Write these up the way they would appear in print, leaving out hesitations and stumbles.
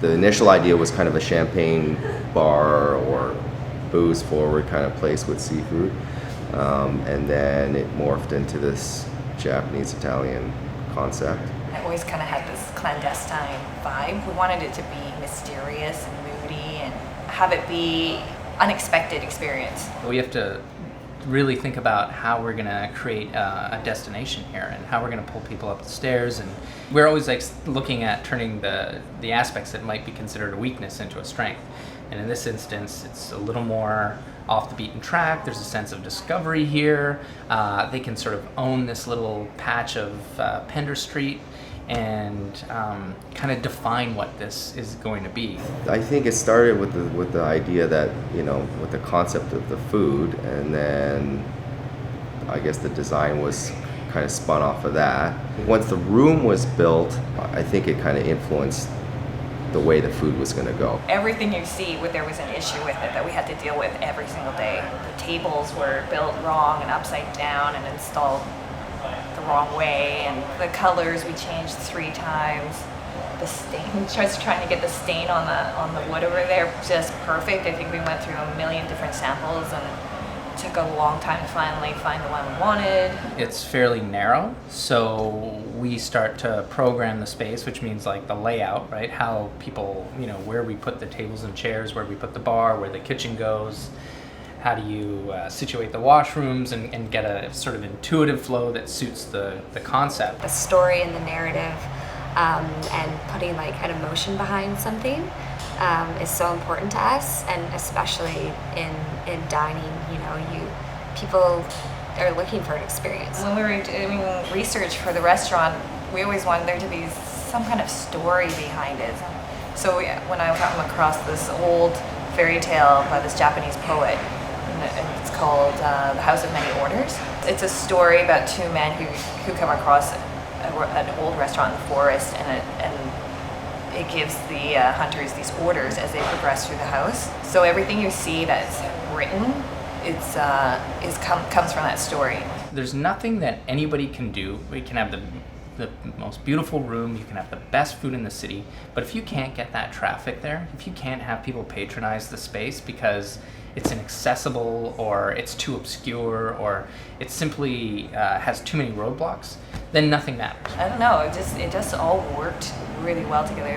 The initial idea was kind of a champagne bar or booze forward kind of place with seafood. And then it morphed into this Japanese Italian concept. I always kind of had this clandestine vibe. We wanted it to be mysterious and moody and have it be unexpected experience. We have to really think about how we're going to create a destination here and how we're going to pull people up the stairs. And we're always like looking at turning the aspects that might be considered a weakness into a strength. And in this instance, it's a little more off the beaten track. There's a sense of discovery here. They can sort of own this little patch of Pender Street and kind of define what this is going to be. I think it started with the idea that, with the concept of the food, and then I guess the design was kind of spun off of that. Once the room was built, I think it kind of influenced the way the food was going to go. Everything you see, there was an issue with it that we had to deal with every single day. The tables were built wrong and upside down and installed the wrong way, and the colors we changed 3 times. The stain, just trying to get the stain on the wood over there just perfect. I think we went through a million different samples and it took a long time to finally find the one we wanted. It's fairly narrow, so we start to program the space, which means like the layout, right? How people, where we put the tables and chairs, where we put the bar, where the kitchen goes. How do you situate the washrooms and get a sort of intuitive flow that suits the concept? The story and the narrative and putting like an emotion behind something is so important to us, and especially in dining, people are looking for an experience. When we were doing research for the restaurant, we always wanted there to be some kind of story behind it. So when I come across this old fairy tale by this Japanese poet, and it's called The House of Many Orders. It's a story about 2 men who come across an old restaurant in the forest, and it gives the hunters these orders as they progress through the house. So everything you see that's written, comes from that story. There's nothing that anybody can do. We can have the most beautiful room, you can have the best food in the city, but if you can't get that traffic there, if you can't have people patronize the space because it's inaccessible or it's too obscure or it simply has too many roadblocks, then nothing matters. I don't know, it just all worked really well together.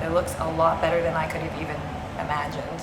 It looks a lot better than I could have even imagined.